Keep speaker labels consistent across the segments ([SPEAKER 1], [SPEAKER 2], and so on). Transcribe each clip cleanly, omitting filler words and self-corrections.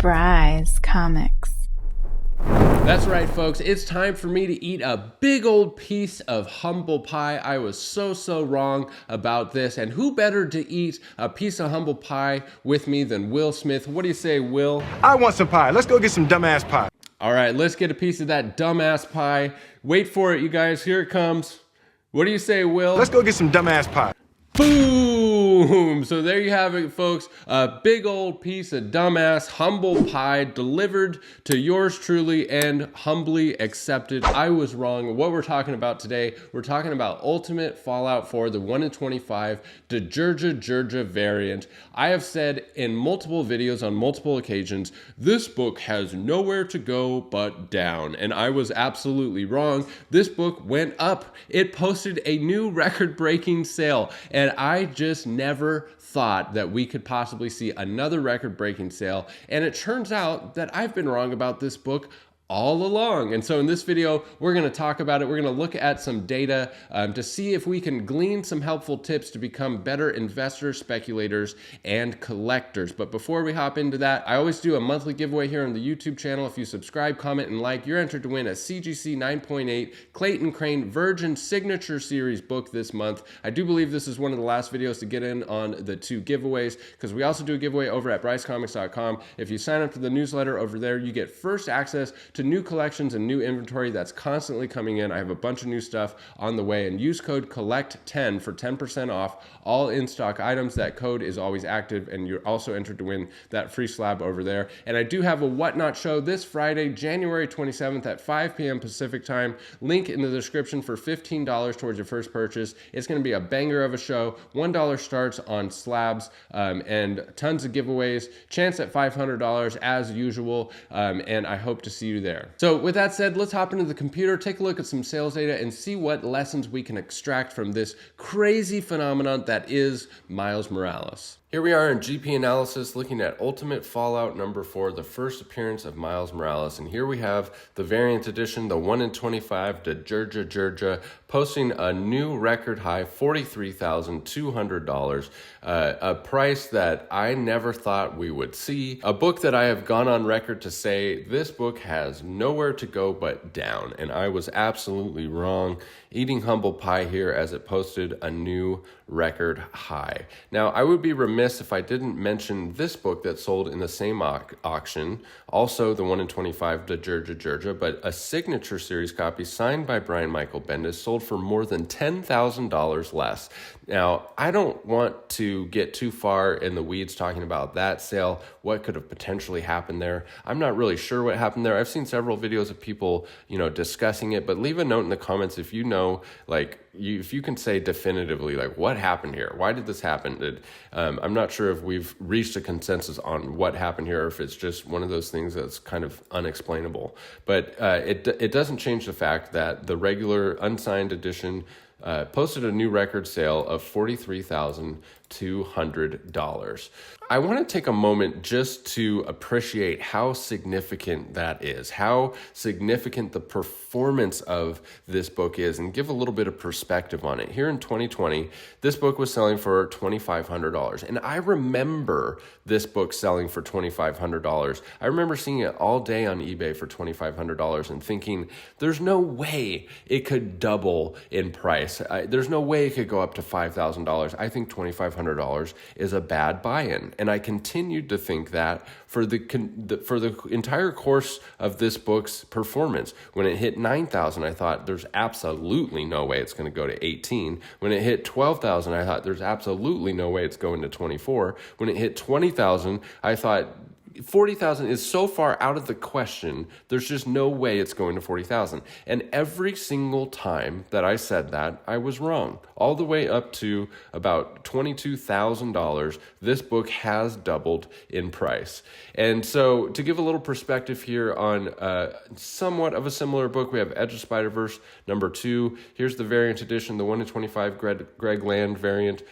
[SPEAKER 1] Surprise Comics.
[SPEAKER 2] That's right, folks. It's time for me to eat a big old piece of humble pie. I was so wrong about this. And who better to eat a piece of humble pie with me than Will Smith? What do you say, Will?
[SPEAKER 3] I want some pie. Let's go get some dumbass pie.
[SPEAKER 2] All right, let's get a piece of that dumbass pie. Wait for it, you guys. Here it comes. What do you say, Will?
[SPEAKER 3] Let's go get some dumbass pie.
[SPEAKER 2] Boom! So there you have it, folks. A big old piece of dumbass humble pie delivered to yours truly and humbly accepted. I was wrong. What we're talking about today, we're talking about Ultimate Fallout 4, the 1 in 25, the Georgia variant. I have said in multiple videos on multiple occasions, this book has nowhere to go but down. And I was absolutely wrong. This book went up. It posted a new record-breaking sale. And I just never thought that we could possibly see another record-breaking sale. And it turns out that I've been wrong about this book all along. And so in this video, we're going to talk about it. We're going to look at some data to see if we can glean some helpful tips to become better investors, speculators, and collectors. But before we hop into that, I always do a monthly giveaway here on the YouTube channel. If you subscribe, comment, and like, you're entered to win a CGC 9.8 Clayton Crane Virgin Signature Series book this month. I do believe this is one of the last videos to get in on the two giveaways, because we also do a giveaway over at brycecomics.com. If you sign up to the newsletter over there, you get first access to new collections and new inventory that's constantly coming in. I have a bunch of new stuff on the way, and use code COLLECT10 for 10% off all in-stock items. That code is always active, and you're also entered to win that free slab over there. And I do have a Whatnot show this Friday, January 27th at 5 p.m. Pacific time. Link in the description for $15 towards your first purchase. It's going to be a banger of a show. $1 starts on slabs, and tons of giveaways. Chance at $500 as usual, and I hope to see you there. So with that said, let's hop into the computer, take a look at some sales data, and see what lessons we can extract from this crazy phenomenon that is Miles Morales. Here we are in GP analysis looking at Ultimate Fallout number 4, the first appearance of Miles Morales. And here we have the variant edition, the 1 in 25, the Georgia, posting a new record high, $43,200, a price that I never thought we would see. A book that I have gone on record to say this book has nowhere to go but down. And I was absolutely wrong, eating humble pie here as it posted a new record high. Now, I would be remiss if I didn't mention this book that sold in the same auction, also the 1 in 25, the Georgia, but a signature series copy signed by Brian Michael Bendis, sold for more than $10,000 less. Now, I don't want to get too far in the weeds talking about that sale, what could have potentially happened there. I'm not really sure what happened there. I've seen several videos of people, discussing it, but leave a note in the comments if you know, if you can say definitively, what happened here? Why did this happen? I'm not sure if we've reached a consensus on what happened here, or if it's just one of those things that's kind of unexplainable. But it doesn't change the fact that the regular unsigned edition posted a new record sale of $43,200. I want to take a moment just to appreciate how significant that is, how significant the performance of this book is, and give a little bit of perspective on it. Here in 2020, this book was selling for $2,500, and I remember this book selling for $2,500. I remember seeing it all day on eBay for $2,500 and thinking, there's no way it could double in price. There's no way it could go up to $5,000. I think $2,500 is a bad buy-in. And I continued to think that for the entire course of this book's performance. When it hit 9,000, I thought there's absolutely no way it's going to go to 18. When it hit 12,000, I thought there's absolutely no way it's going to 24. When it hit 20,000, I thought 40,000 is so far out of the question, there's just no way it's going to 40,000. And every single time that I said that, I was wrong. All the way up to about $22,000, this book has doubled in price. And so to give a little perspective here on somewhat of a similar book, we have Edge of Spider-Verse number 2. Here's the variant edition, the 1 in 25 Greg Land variant.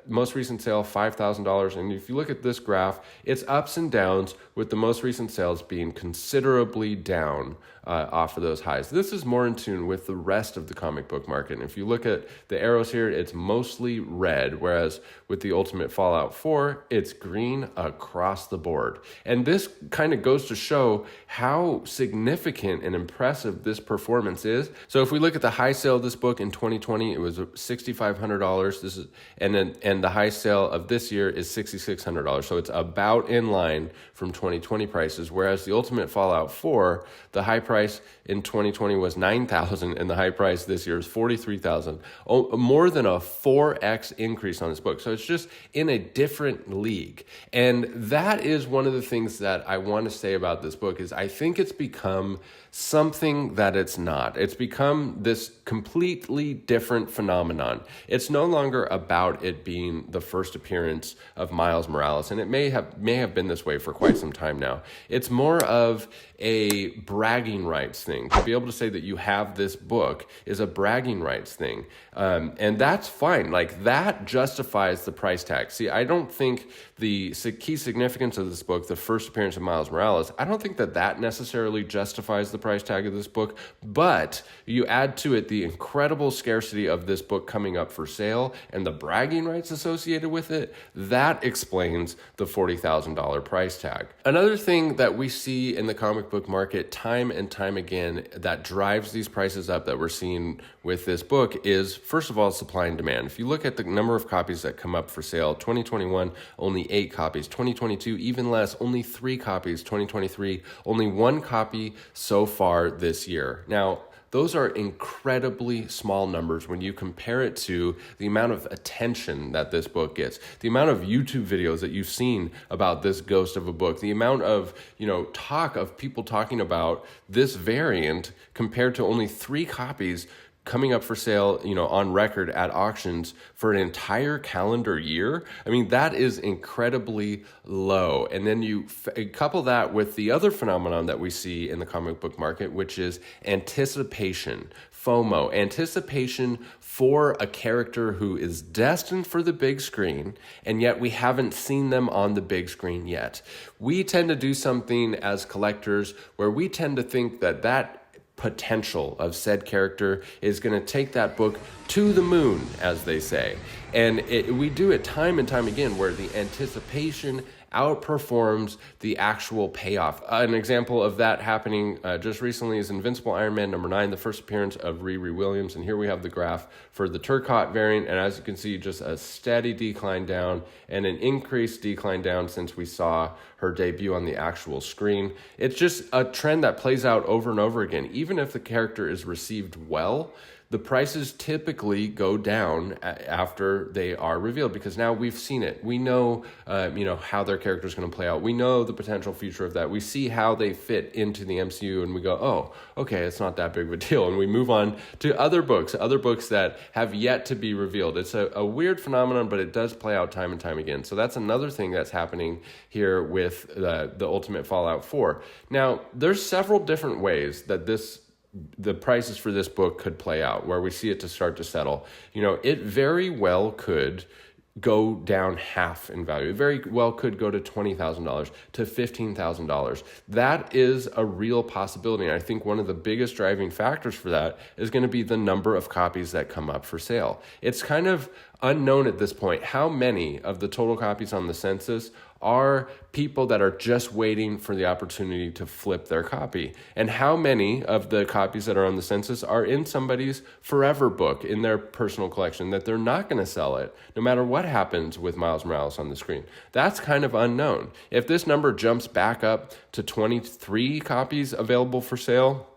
[SPEAKER 2] Most recent sale, $5,000. And if you look at this graph, it's ups and downs rebounds, with the most recent sales being considerably down off of those highs. This is more in tune with the rest of the comic book market. And if you look at the arrows here, it's mostly red, whereas with the Ultimate Fallout 4, it's green across the board. And this kind of goes to show how significant and impressive this performance is. So if we look at the high sale of this book in 2020, it was $6,500. This is and the high sale of this year is $6,600. So it's about in line from 2020 prices, whereas the Ultimate Fallout 4, the high price in 2020 was $9,000 and the high price this year is $43,000. More than a 4x increase on this book. So it's just in a different league. And that is one of the things that I want to say about this book is I think it's become something that it's not. It's become this completely different phenomenon. It's no longer about it being the first appearance of Miles Morales, and it may have been this way for quite some time now. It's more of a bragging rights thing. To be able to say that you have this book is a bragging rights thing. And that's fine. Like, that justifies the price tag. See, I don't think the key significance of this book, the first appearance of Miles Morales, I don't think that necessarily justifies the price tag of this book, but you add to it the incredible scarcity of this book coming up for sale and the bragging rights associated with it, that explains the $40,000 price tag. Another thing that we see in the comic book market time and time again that drives these prices up that we're seeing with this book is, first of all, supply and demand. If you look at the number of copies that come up for sale, 2021, only 8 copies. 2022, even less, only 3 copies. 2023, only 1 copy so far this year. Now, those are incredibly small numbers when you compare it to the amount of attention that this book gets, the amount of YouTube videos that you've seen about this ghost of a book, the amount of, talk of people talking about this variant compared to only 3 copies coming up for sale, on record at auctions for an entire calendar year. I mean, that is incredibly low. And then you couple that with the other phenomenon that we see in the comic book market, which is anticipation, FOMO, anticipation for a character who is destined for the big screen, and yet we haven't seen them on the big screen yet. We tend to do something as collectors where we tend to think that potential of said character is going to take that book to the moon, as they say. And we do it time and time again where the anticipation outperforms the actual payoff. An example of that happening just recently is Invincible Iron Man #9, the first appearance of Riri Williams. And here we have the graph for the Turcotte variant. And as you can see, just a steady decline down and an increased decline down since we saw her debut on the actual screen. It's just a trend that plays out over and over again. Even if the character is received well, the prices typically go down after they are revealed because now we've seen it. We know, how their character is going to play out. We know the potential future of that. We see how they fit into the MCU, and we go, oh, okay, it's not that big of a deal. And we move on to other books that have yet to be revealed. It's a weird phenomenon, but it does play out time and time again. So that's another thing that's happening here with the Ultimate Fallout 4. Now, there's several different ways that the prices for this book could play out, where we see it to start to settle. It very well could go down half in value. It very well could go to $20,000 to $15,000. That is a real possibility. And I think one of the biggest driving factors for that is going to be the number of copies that come up for sale. It's kind of unknown at this point how many of the total copies on the census are people that are just waiting for the opportunity to flip their copy, and how many of the copies that are on the census are in somebody's forever book in their personal collection that they're not going to sell it no matter what happens with Miles Morales on the screen. That's kind of unknown. If this number jumps back up to 23 copies available for sale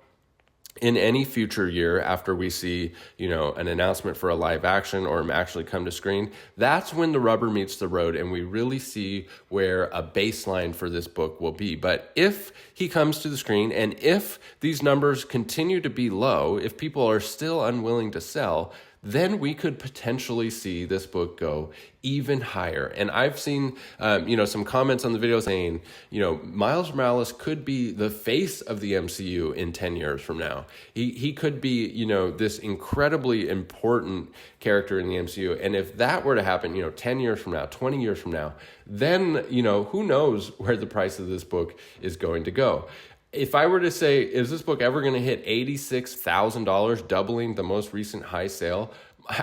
[SPEAKER 2] in any future year after we see, an announcement for a live action or actually come to screen, that's when the rubber meets the road and we really see where a baseline for this book will be. But if he comes to the screen and if these numbers continue to be low, if people are still unwilling to sell, then we could potentially see this book go even higher. And I've seen, some comments on the video saying, Miles Morales could be the face of the MCU in 10 years from now. He could be, this incredibly important character in the MCU. And if that were to happen, 10 years from now, 20 years from now, then, who knows where the price of this book is going to go. If I were to say, is this book ever going to hit $86,000, doubling the most recent high sale?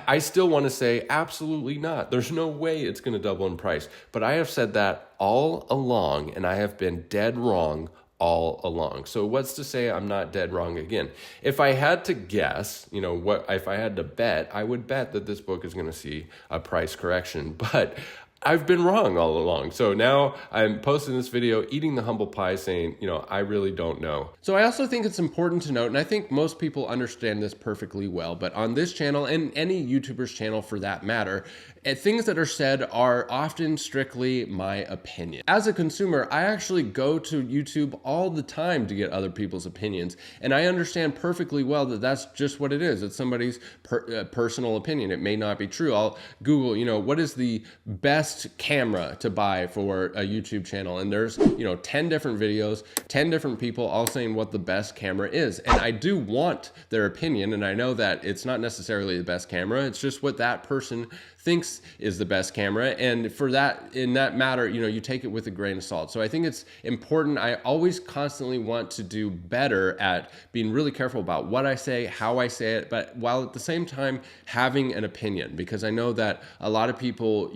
[SPEAKER 2] I still want to say absolutely not. There's no way it's going to double in price. But I have said that all along, and I have been dead wrong all along. So what's to say I'm not dead wrong again? If I had to guess, if I had to bet, I would bet that this book is going to see a price correction. But I've been wrong all along. So now I'm posting this video, eating the humble pie, saying, I really don't know. So I also think it's important to note, and I think most people understand this perfectly well, but on this channel and any YouTuber's channel for that matter, things that are said are often strictly my opinion. As a consumer, I actually go to YouTube all the time to get other people's opinions. And I understand perfectly well that that's just what it is. It's somebody's personal opinion. It may not be true. I'll Google, what is the best camera to buy for a YouTube channel? And there's, 10 different videos, 10 different people all saying what the best camera is. And I do want their opinion. And I know that it's not necessarily the best camera. It's just what that person thinks is the best camera. And for that, in that matter, you take it with a grain of salt. So I think it's important. I always constantly want to do better at being really careful about what I say, how I say it, but while at the same time having an opinion, because I know that a lot of people,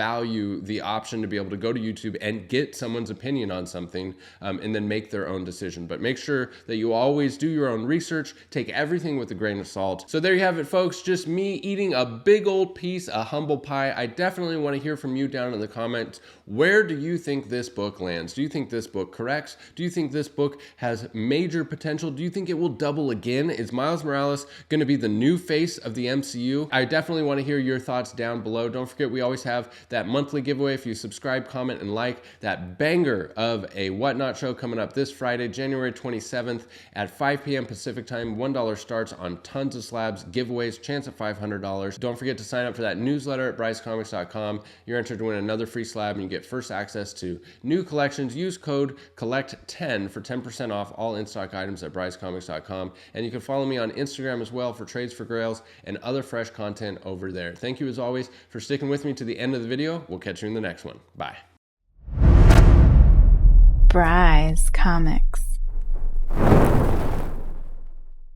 [SPEAKER 2] value the option to be able to go to YouTube and get someone's opinion on something and then make their own decision. But make sure that you always do your own research, take everything with a grain of salt. So there you have it, folks. Just me eating a big old piece, a humble pie. I definitely want to hear from you down in the comments. Where do you think this book lands? Do you think this book corrects? Do you think this book has major potential? Do you think it will double again? Is Miles Morales going to be the new face of the MCU? I definitely want to hear your thoughts down below. Don't forget, we always have that monthly giveaway. If you subscribe, comment, and like, that banger of a Whatnot show coming up this Friday, January 27th at 5 p.m. Pacific time. $1 starts on tons of slabs, giveaways, chance at $500. Don't forget to sign up for that newsletter at brycecomics.com. You're entered to win another free slab, and you get first access to new collections. Use code COLLECT10 for 10% off all in-stock items at brycecomics.com. And you can follow me on Instagram as well for trades for grails and other fresh content over there. Thank you as always for sticking with me to the end of the video. We'll catch you in the next one. Bye.
[SPEAKER 1] Bryce Comics.